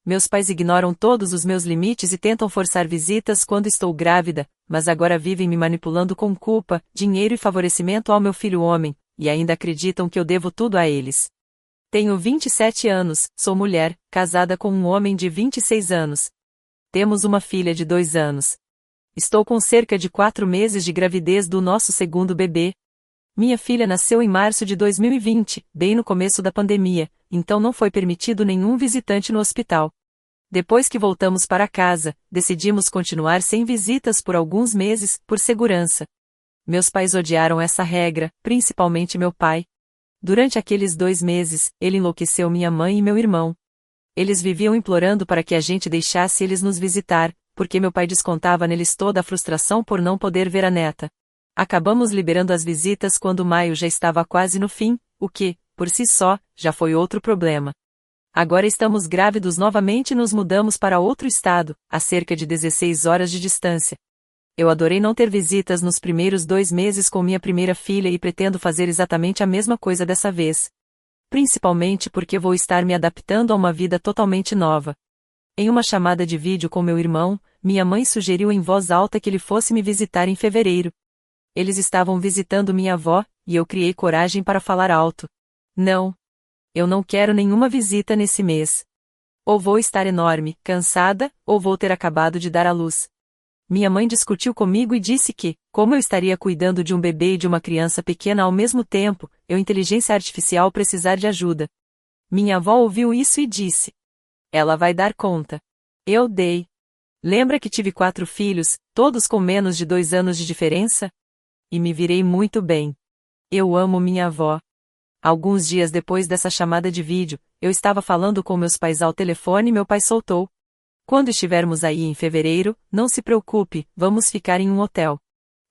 Meus pais ignoram todos os meus limites e tentam forçar visitas quando estou grávida, mas agora vivem me manipulando com culpa, dinheiro e favorecimento ao meu filho homem, e ainda acreditam que eu devo tudo a eles. Tenho 27 anos, sou mulher, casada com um homem de 26 anos. Temos uma filha de 2 anos. Estou com cerca de 4 meses de gravidez do nosso segundo bebê. Minha filha nasceu em março de 2020, bem no começo da pandemia, então não foi permitido nenhum visitante no hospital. Depois que voltamos para casa, decidimos continuar sem visitas por alguns meses, por segurança. Meus pais odiaram essa regra, principalmente meu pai. Durante aqueles 2 meses, ele enlouqueceu minha mãe e meu irmão. Eles viviam implorando para que a gente deixasse eles nos visitar, porque meu pai descontava neles toda a frustração por não poder ver a neta. Acabamos liberando as visitas quando maio já estava quase no fim, o que, por si só, já foi outro problema. Agora estamos grávidos novamente e nos mudamos para outro estado, a cerca de 16 horas de distância. Eu adorei não ter visitas nos primeiros 2 meses com minha primeira filha e pretendo fazer exatamente a mesma coisa dessa vez. Principalmente porque vou estar me adaptando a uma vida totalmente nova. Em uma chamada de vídeo com meu irmão, minha mãe sugeriu em voz alta que ele fosse me visitar em fevereiro. Eles estavam visitando minha avó, e eu criei coragem para falar alto. Não. Eu não quero nenhuma visita nesse mês. Ou vou estar enorme, cansada, ou vou ter acabado de dar à luz. Minha mãe discutiu comigo e disse que, como eu estaria cuidando de um bebê e de uma criança pequena ao mesmo tempo, inteligência artificial precisar de ajuda. Minha avó ouviu isso e disse: ela vai dar conta. Eu dei. Lembra que tive 4 filhos, todos com menos de 2 anos de diferença? E me virei muito bem. Eu amo minha avó. Alguns dias depois dessa chamada de vídeo, eu estava falando com meus pais ao telefone e meu pai soltou: quando estivermos aí em fevereiro, não se preocupe, vamos ficar em um hotel.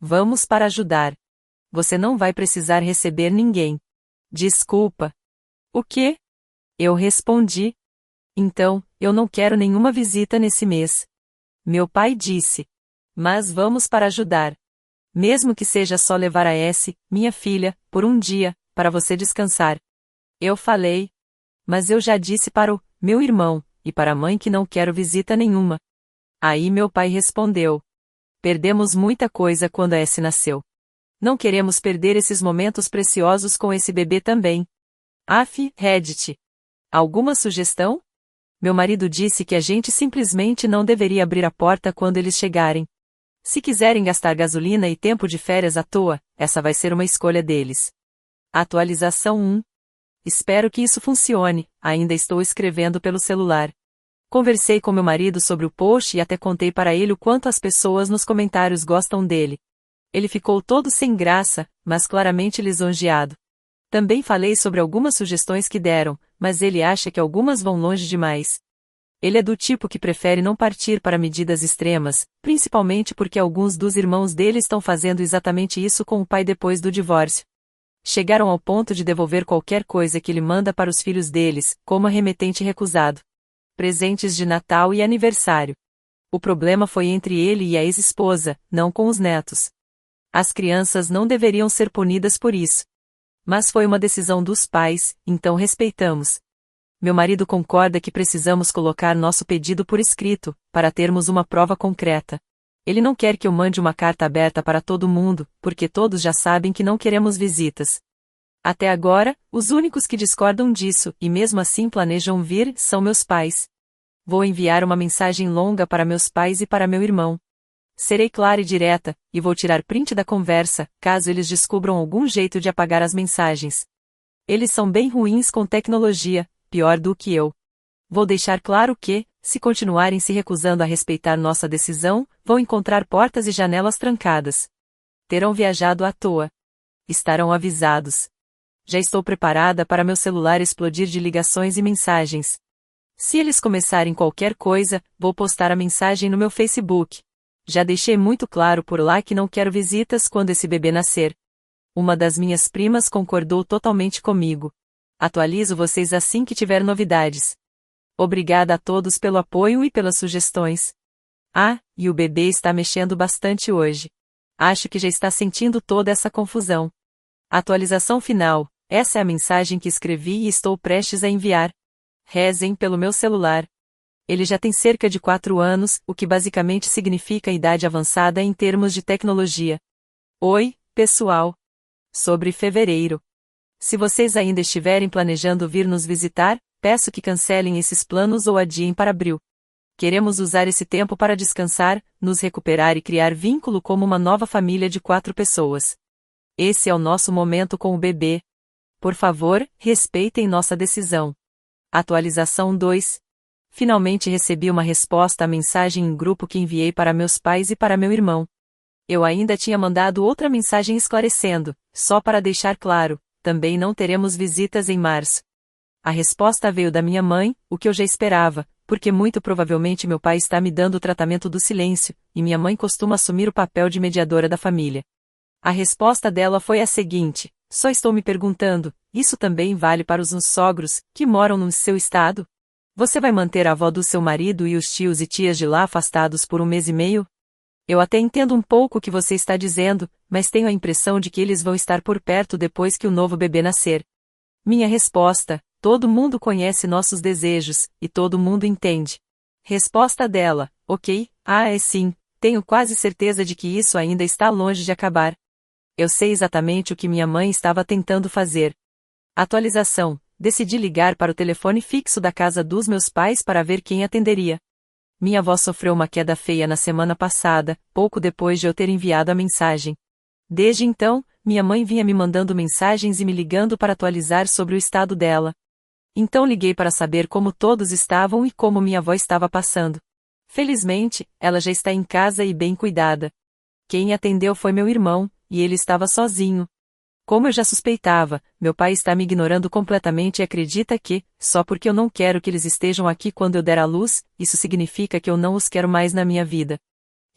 Vamos para ajudar. Você não vai precisar receber ninguém. Desculpa. O quê? Eu respondi. Então, eu não quero nenhuma visita nesse mês. Meu pai disse: mas vamos para ajudar. Mesmo que seja só levar a S, minha filha, por um dia, para você descansar. Eu falei. Mas eu já disse para o meu irmão, e para a mãe que não quero visita nenhuma. Aí meu pai respondeu: perdemos muita coisa quando a S nasceu. Não queremos perder esses momentos preciosos com esse bebê também. Af, Reddit. Alguma sugestão? Meu marido disse que a gente simplesmente não deveria abrir a porta quando eles chegarem. Se quiserem gastar gasolina e tempo de férias à toa, essa vai ser uma escolha deles. Atualização 1. Espero que isso funcione, ainda estou escrevendo pelo celular. Conversei com meu marido sobre o post e até contei para ele o quanto as pessoas nos comentários gostam dele. Ele ficou todo sem graça, mas claramente lisonjeado. Também falei sobre algumas sugestões que deram, mas ele acha que algumas vão longe demais. Ele é do tipo que prefere não partir para medidas extremas, principalmente porque alguns dos irmãos dele estão fazendo exatamente isso com o pai depois do divórcio. Chegaram ao ponto de devolver qualquer coisa que ele manda para os filhos deles, como remetente recusado. Presentes de Natal e aniversário. O problema foi entre ele e a ex-esposa, não com os netos. As crianças não deveriam ser punidas por isso. Mas foi uma decisão dos pais, então respeitamos. Meu marido concorda que precisamos colocar nosso pedido por escrito, para termos uma prova concreta. Ele não quer que eu mande uma carta aberta para todo mundo, porque todos já sabem que não queremos visitas. Até agora, os únicos que discordam disso, e mesmo assim planejam vir, são meus pais. Vou enviar uma mensagem longa para meus pais e para meu irmão. Serei clara e direta, e vou tirar print da conversa, caso eles descubram algum jeito de apagar as mensagens. Eles são bem ruins com tecnologia, pior do que eu. Vou deixar claro que, se continuarem se recusando a respeitar nossa decisão, vão encontrar portas e janelas trancadas. Terão viajado à toa. Estarão avisados. Já estou preparada para meu celular explodir de ligações e mensagens. Se eles começarem qualquer coisa, vou postar a mensagem no meu Facebook. Já deixei muito claro por lá que não quero visitas quando esse bebê nascer. Uma das minhas primas concordou totalmente comigo. Atualizo vocês assim que tiver novidades. Obrigada a todos pelo apoio e pelas sugestões. Ah, e o bebê está mexendo bastante hoje. Acho que já está sentindo toda essa confusão. Atualização final. Essa é a mensagem que escrevi e estou prestes a enviar. Rezem pelo meu celular. Ele já tem cerca de 4 anos, o que basicamente significa idade avançada em termos de tecnologia. Oi, pessoal! Sobre fevereiro. Se vocês ainda estiverem planejando vir nos visitar, peço que cancelem esses planos ou adiem para abril. Queremos usar esse tempo para descansar, nos recuperar e criar vínculo como uma nova família de 4 pessoas. Esse é o nosso momento com o bebê. Por favor, respeitem nossa decisão. Atualização 2. Finalmente recebi uma resposta à mensagem em grupo que enviei para meus pais e para meu irmão. Eu ainda tinha mandado outra mensagem esclarecendo, só para deixar claro, também não teremos visitas em março. A resposta veio da minha mãe, o que eu já esperava, porque muito provavelmente meu pai está me dando o tratamento do silêncio, e minha mãe costuma assumir o papel de mediadora da família. A resposta dela foi a seguinte: só estou me perguntando, isso também vale para os sogros, que moram no seu estado? Você vai manter a avó do seu marido e os tios e tias de lá afastados por 1 mês e meio? Eu até entendo um pouco o que você está dizendo, mas tenho a impressão de que eles vão estar por perto depois que o novo bebê nascer. Minha resposta: todo mundo conhece nossos desejos, e todo mundo entende. Resposta dela: ok, é sim, tenho quase certeza de que isso ainda está longe de acabar. Eu sei exatamente o que minha mãe estava tentando fazer. Atualização: decidi ligar para o telefone fixo da casa dos meus pais para ver quem atenderia. Minha avó sofreu uma queda feia na semana passada, pouco depois de eu ter enviado a mensagem. Desde então, minha mãe vinha me mandando mensagens e me ligando para atualizar sobre o estado dela. Então liguei para saber como todos estavam e como minha avó estava passando. Felizmente, ela já está em casa e bem cuidada. Quem atendeu foi meu irmão, e ele estava sozinho. Como eu já suspeitava, meu pai está me ignorando completamente e acredita que, só porque eu não quero que eles estejam aqui quando eu der à luz, isso significa que eu não os quero mais na minha vida.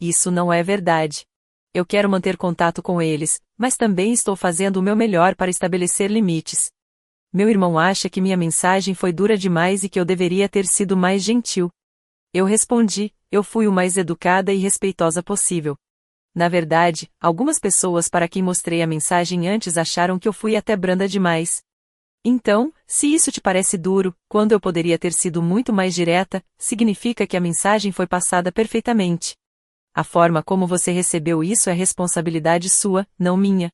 Isso não é verdade. Eu quero manter contato com eles, mas também estou fazendo o meu melhor para estabelecer limites. Meu irmão acha que minha mensagem foi dura demais e que eu deveria ter sido mais gentil. Eu respondi: eu fui o mais educada e respeitosa possível. Na verdade, algumas pessoas para quem mostrei a mensagem antes acharam que eu fui até branda demais. Então, se isso te parece duro, quando eu poderia ter sido muito mais direta, significa que a mensagem foi passada perfeitamente. A forma como você recebeu isso é responsabilidade sua, não minha.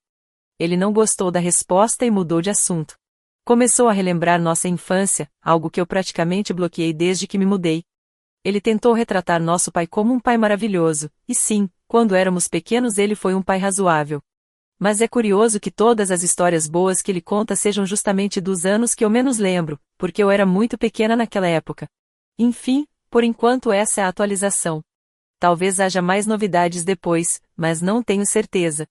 Ele não gostou da resposta e mudou de assunto. Começou a relembrar nossa infância, algo que eu praticamente bloqueei desde que me mudei. Ele tentou retratar nosso pai como um pai maravilhoso, e sim, quando éramos pequenos ele foi um pai razoável. Mas é curioso que todas as histórias boas que ele conta sejam justamente dos anos que eu menos lembro, porque eu era muito pequena naquela época. Enfim, por enquanto essa é a atualização. Talvez haja mais novidades depois, mas não tenho certeza.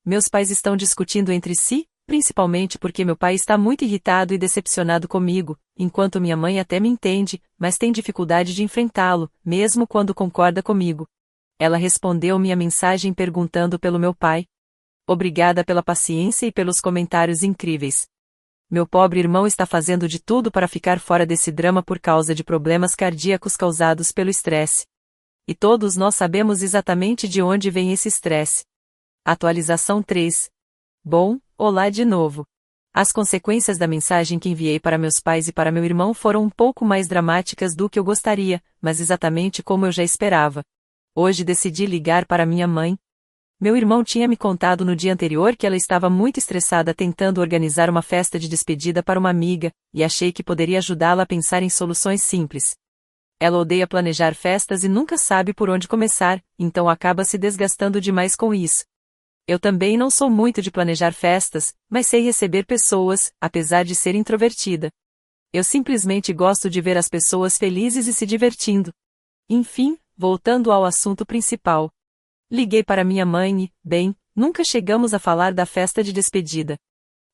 Meus pais estão discutindo entre si, principalmente porque meu pai está muito irritado e decepcionado comigo, enquanto minha mãe até me entende, mas tem dificuldade de enfrentá-lo, mesmo quando concorda comigo. Ela respondeu minha mensagem perguntando pelo meu pai. Obrigada pela paciência e pelos comentários incríveis. Meu pobre irmão está fazendo de tudo para ficar fora desse drama por causa de problemas cardíacos causados pelo estresse. E todos nós sabemos exatamente de onde vem esse estresse. Atualização 3. Bom, olá de novo. As consequências da mensagem que enviei para meus pais e para meu irmão foram um pouco mais dramáticas do que eu gostaria, mas exatamente como eu já esperava. Hoje decidi ligar para minha mãe. Meu irmão tinha me contado no dia anterior que ela estava muito estressada tentando organizar uma festa de despedida para uma amiga, e achei que poderia ajudá-la a pensar em soluções simples. Ela odeia planejar festas e nunca sabe por onde começar, então acaba se desgastando demais com isso. Eu também não sou muito de planejar festas, mas sei receber pessoas, apesar de ser introvertida. Eu simplesmente gosto de ver as pessoas felizes e se divertindo. Enfim, voltando ao assunto principal. Liguei para minha mãe e, bem, nunca chegamos a falar da festa de despedida.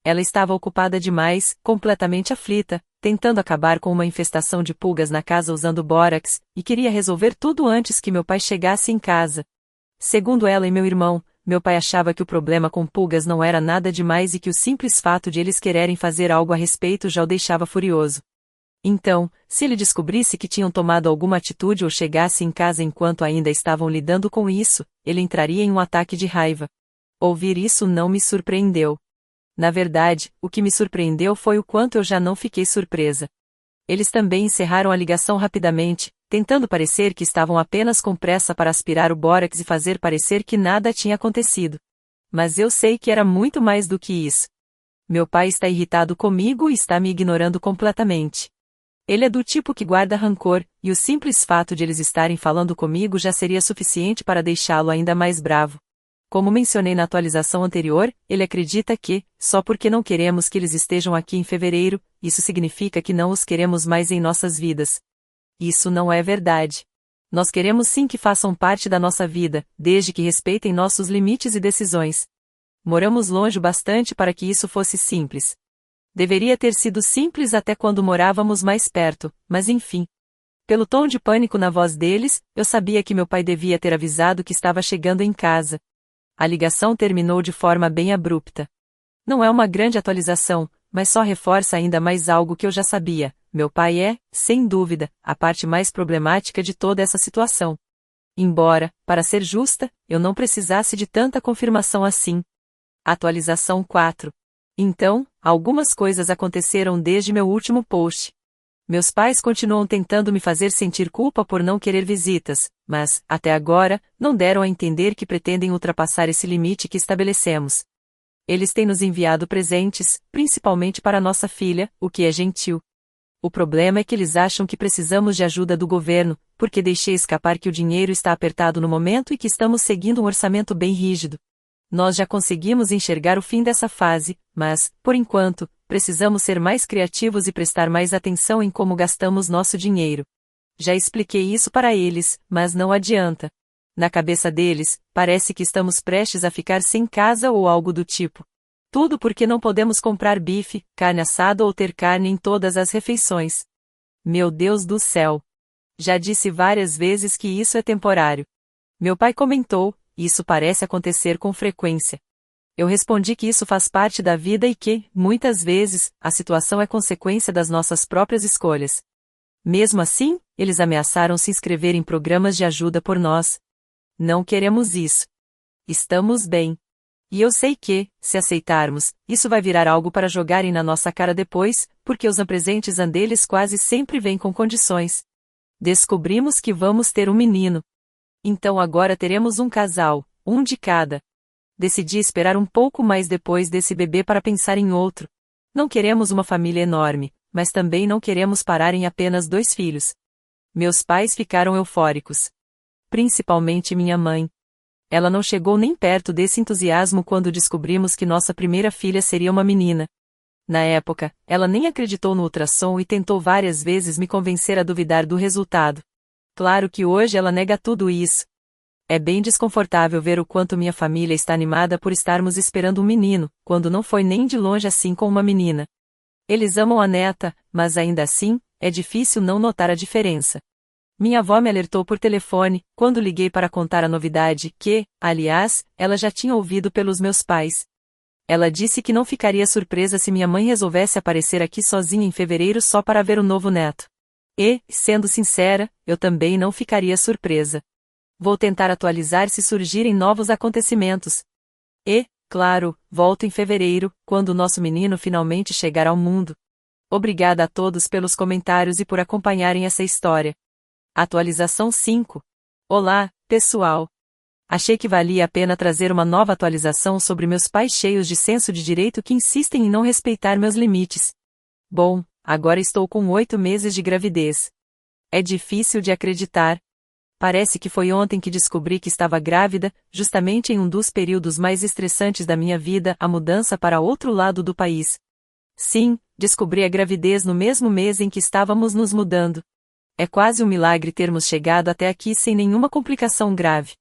Ela estava ocupada demais, completamente aflita, tentando acabar com uma infestação de pulgas na casa usando bórax, e queria resolver tudo antes que meu pai chegasse em casa. Segundo ela e meu irmão, meu pai achava que o problema com pulgas não era nada demais e que o simples fato de eles quererem fazer algo a respeito já o deixava furioso. Então, se ele descobrisse que tinham tomado alguma atitude ou chegasse em casa enquanto ainda estavam lidando com isso, ele entraria em um ataque de raiva. Ouvir isso não me surpreendeu. Na verdade, o que me surpreendeu foi o quanto eu já não fiquei surpresa. Eles também encerraram a ligação rapidamente, tentando parecer que estavam apenas com pressa para aspirar o bórax e fazer parecer que nada tinha acontecido. Mas eu sei que era muito mais do que isso. Meu pai está irritado comigo e está me ignorando completamente. Ele é do tipo que guarda rancor, e o simples fato de eles estarem falando comigo já seria suficiente para deixá-lo ainda mais bravo. Como mencionei na atualização anterior, ele acredita que, só porque não queremos que eles estejam aqui em fevereiro, isso significa que não os queremos mais em nossas vidas. Isso não é verdade. Nós queremos sim que façam parte da nossa vida, desde que respeitem nossos limites e decisões. Moramos longe bastante para que isso fosse simples. Deveria ter sido simples até quando morávamos mais perto, mas enfim. Pelo tom de pânico na voz deles, eu sabia que meu pai devia ter avisado que estava chegando em casa. A ligação terminou de forma bem abrupta. Não é uma grande atualização, mas só reforça ainda mais algo que eu já sabia. Meu pai é, sem dúvida, a parte mais problemática de toda essa situação. Embora, para ser justa, eu não precisasse de tanta confirmação assim. Atualização 4. Então, algumas coisas aconteceram desde meu último post. Meus pais continuam tentando me fazer sentir culpa por não querer visitas, mas, até agora, não deram a entender que pretendem ultrapassar esse limite que estabelecemos. Eles têm nos enviado presentes, principalmente para nossa filha, o que é gentil. O problema é que eles acham que precisamos de ajuda do governo, porque deixei escapar que o dinheiro está apertado no momento e que estamos seguindo um orçamento bem rígido. Nós já conseguimos enxergar o fim dessa fase, mas, por enquanto, precisamos ser mais criativos e prestar mais atenção em como gastamos nosso dinheiro. Já expliquei isso para eles, mas não adianta. Na cabeça deles, parece que estamos prestes a ficar sem casa ou algo do tipo. Tudo porque não podemos comprar bife, carne assada ou ter carne em todas as refeições. Meu Deus do céu! Já disse várias vezes que isso é temporário. Meu pai comentou: isso parece acontecer com frequência. Eu respondi que isso faz parte da vida e que, muitas vezes, a situação é consequência das nossas próprias escolhas. Mesmo assim, eles ameaçaram se inscrever em programas de ajuda por nós. Não queremos isso. Estamos bem. E eu sei que, se aceitarmos, isso vai virar algo para jogarem na nossa cara depois, porque os presentes deles quase sempre vêm com condições. Descobrimos que vamos ter um menino. Então agora teremos um casal, um de cada. Decidi esperar um pouco mais depois desse bebê para pensar em outro. Não queremos uma família enorme, mas também não queremos parar em apenas 2 filhos. Meus pais ficaram eufóricos. Principalmente minha mãe. Ela não chegou nem perto desse entusiasmo quando descobrimos que nossa primeira filha seria uma menina. Na época, ela nem acreditou no ultrassom e tentou várias vezes me convencer a duvidar do resultado. Claro que hoje ela nega tudo isso. É bem desconfortável ver o quanto minha família está animada por estarmos esperando um menino, quando não foi nem de longe assim com uma menina. Eles amam a neta, mas ainda assim, é difícil não notar a diferença. Minha avó me alertou por telefone, quando liguei para contar a novidade que, aliás, ela já tinha ouvido pelos meus pais. Ela disse que não ficaria surpresa se minha mãe resolvesse aparecer aqui sozinha em fevereiro só para ver o novo neto. E, sendo sincera, eu também não ficaria surpresa. Vou tentar atualizar se surgirem novos acontecimentos. E, claro, volto em fevereiro, quando o nosso menino finalmente chegar ao mundo. Obrigada a todos pelos comentários e por acompanharem essa história. Atualização 5. Olá, pessoal! Achei que valia a pena trazer uma nova atualização sobre meus pais cheios de senso de direito que insistem em não respeitar meus limites. Bom, agora estou com 8 meses de gravidez. É difícil de acreditar. Parece que foi ontem que descobri que estava grávida, justamente em um dos períodos mais estressantes da minha vida, a mudança para outro lado do país. Sim, descobri a gravidez no mesmo mês em que estávamos nos mudando. É quase um milagre termos chegado até aqui sem nenhuma complicação grave.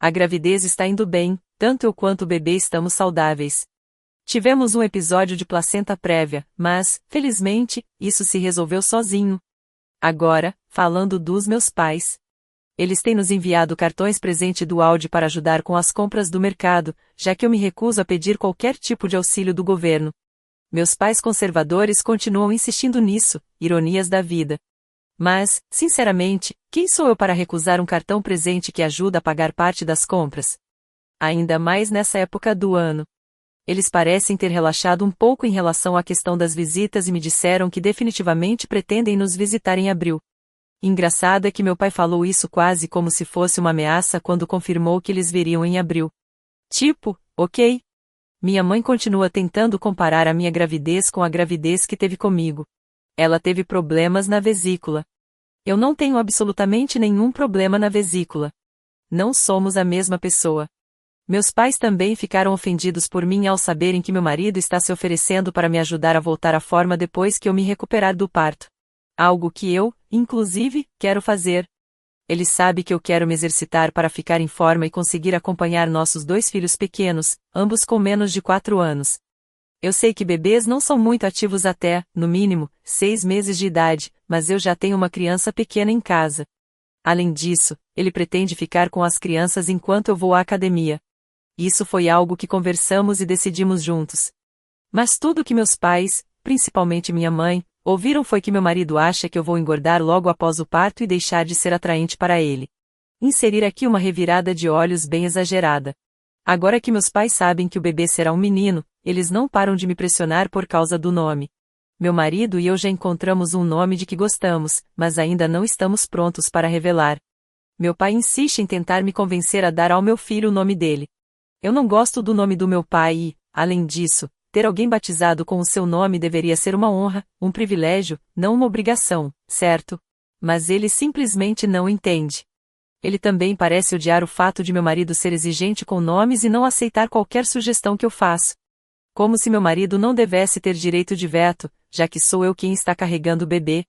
A gravidez está indo bem, tanto eu quanto o bebê estamos saudáveis. Tivemos um episódio de placenta prévia, mas, felizmente, isso se resolveu sozinho. Agora, falando dos meus pais. Eles têm nos enviado cartões presente do Audi para ajudar com as compras do mercado, já que eu me recuso a pedir qualquer tipo de auxílio do governo. Meus pais conservadores continuam insistindo nisso, ironias da vida. Mas, sinceramente, quem sou eu para recusar um cartão presente que ajuda a pagar parte das compras? Ainda mais nessa época do ano. Eles parecem ter relaxado um pouco em relação à questão das visitas e me disseram que definitivamente pretendem nos visitar em abril. Engraçado é que meu pai falou isso quase como se fosse uma ameaça quando confirmou que eles viriam em abril. Tipo, ok. Minha mãe continua tentando comparar a minha gravidez com a gravidez que teve comigo. Ela teve problemas na vesícula. Eu não tenho absolutamente nenhum problema na vesícula. Não somos a mesma pessoa. Meus pais também ficaram ofendidos por mim ao saberem que meu marido está se oferecendo para me ajudar a voltar à forma depois que eu me recuperar do parto. Algo que eu, inclusive, quero fazer. Ele sabe que eu quero me exercitar para ficar em forma e conseguir acompanhar nossos 2 filhos pequenos, ambos com menos de 4 anos. Eu sei que bebês não são muito ativos até, no mínimo, 6 meses de idade, mas eu já tenho uma criança pequena em casa. Além disso, ele pretende ficar com as crianças enquanto eu vou à academia. Isso foi algo que conversamos e decidimos juntos. Mas tudo que meus pais, principalmente minha mãe, ouviram foi que meu marido acha que eu vou engordar logo após o parto e deixar de ser atraente para ele. Inserir aqui uma revirada de olhos bem exagerada. Agora que meus pais sabem que o bebê será um menino, eles não param de me pressionar por causa do nome. Meu marido e eu já encontramos um nome de que gostamos, mas ainda não estamos prontos para revelar. Meu pai insiste em tentar me convencer a dar ao meu filho o nome dele. Eu não gosto do nome do meu pai e, além disso, ter alguém batizado com o seu nome deveria ser uma honra, um privilégio, não uma obrigação, certo? Mas ele simplesmente não entende. Ele também parece odiar o fato de meu marido ser exigente com nomes e não aceitar qualquer sugestão que eu faço. Como se meu marido não devesse ter direito de veto, já que sou eu quem está carregando o bebê.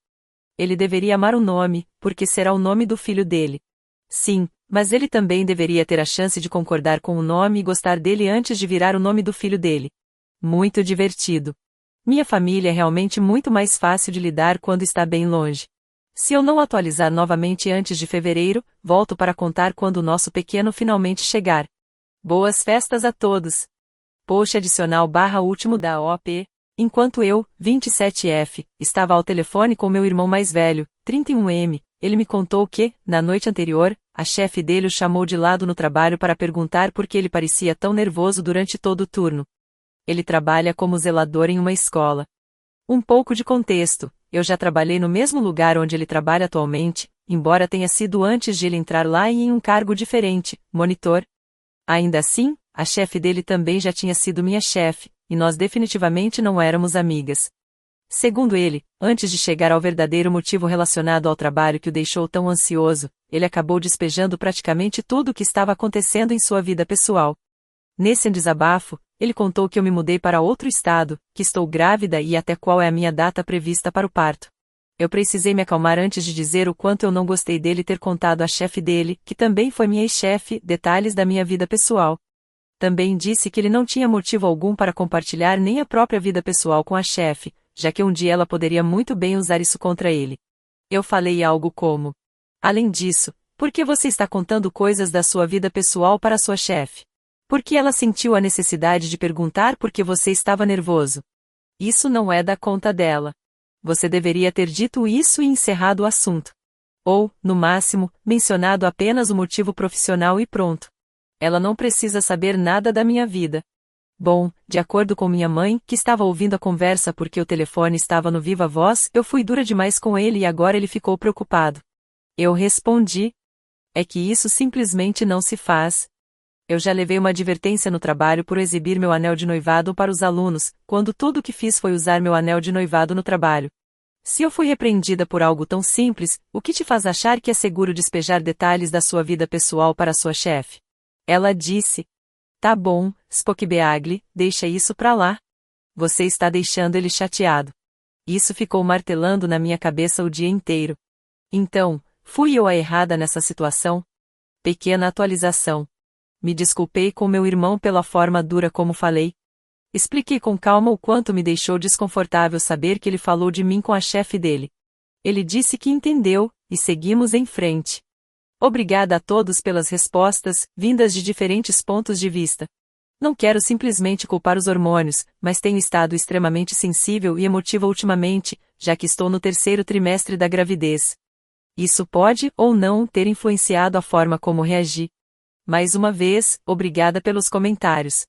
Ele deveria amar o nome, porque será o nome do filho dele. Sim, mas ele também deveria ter a chance de concordar com o nome e gostar dele antes de virar o nome do filho dele. Muito divertido. Minha família é realmente muito mais fácil de lidar quando está bem longe. Se eu não atualizar novamente antes de fevereiro, volto para contar quando o nosso pequeno finalmente chegar. Boas festas a todos! Post adicional / último da OP. Enquanto eu, 27F, estava ao telefone com meu irmão mais velho, 31M, ele me contou que, na noite anterior, a chefe dele o chamou de lado no trabalho para perguntar por que ele parecia tão nervoso durante todo o turno. Ele trabalha como zelador em uma escola. Um pouco de contexto, eu já trabalhei no mesmo lugar onde ele trabalha atualmente, embora tenha sido antes de ele entrar lá e em um cargo diferente, monitor. Ainda assim, a chefe dele também já tinha sido minha chefe, e nós definitivamente não éramos amigas. Segundo ele, antes de chegar ao verdadeiro motivo relacionado ao trabalho que o deixou tão ansioso, ele acabou despejando praticamente tudo o que estava acontecendo em sua vida pessoal. Nesse desabafo, ele contou que eu me mudei para outro estado, que estou grávida e até qual é a minha data prevista para o parto. Eu precisei me acalmar antes de dizer o quanto eu não gostei dele ter contado à chefe dele, que também foi minha ex-chefe, detalhes da minha vida pessoal. Também disse que ele não tinha motivo algum para compartilhar nem a própria vida pessoal com a chefe, já que um dia ela poderia muito bem usar isso contra ele. Eu falei algo como: além disso, por que você está contando coisas da sua vida pessoal para sua chefe? Por que ela sentiu a necessidade de perguntar por que você estava nervoso? Isso não é da conta dela. Você deveria ter dito isso e encerrado o assunto. Ou, no máximo, mencionado apenas o motivo profissional e pronto. Ela não precisa saber nada da minha vida. Bom, de acordo com minha mãe, que estava ouvindo a conversa porque o telefone estava no viva voz, eu fui dura demais com ele e agora ele ficou preocupado. Eu respondi: é que isso simplesmente não se faz. Eu já levei uma advertência no trabalho por exibir meu anel de noivado para os alunos, quando tudo o que fiz foi usar meu anel de noivado no trabalho. Se eu fui repreendida por algo tão simples, o que te faz achar que é seguro despejar detalhes da sua vida pessoal para sua chefe? Ela disse: tá bom, Spock Beagle, deixa isso pra lá. Você está deixando ele chateado. Isso ficou martelando na minha cabeça o dia inteiro. Então, fui eu a errada nessa situação? Pequena atualização. Me desculpei com meu irmão pela forma dura como falei. Expliquei com calma o quanto me deixou desconfortável saber que ele falou de mim com a chefe dele. Ele disse que entendeu, e seguimos em frente. Obrigada a todos pelas respostas, vindas de diferentes pontos de vista. Não quero simplesmente culpar os hormônios, mas tenho estado extremamente sensível e emotiva ultimamente, já que estou no 3º trimestre da gravidez. Isso pode, ou não, ter influenciado a forma como reagi. Mais uma vez, obrigada pelos comentários.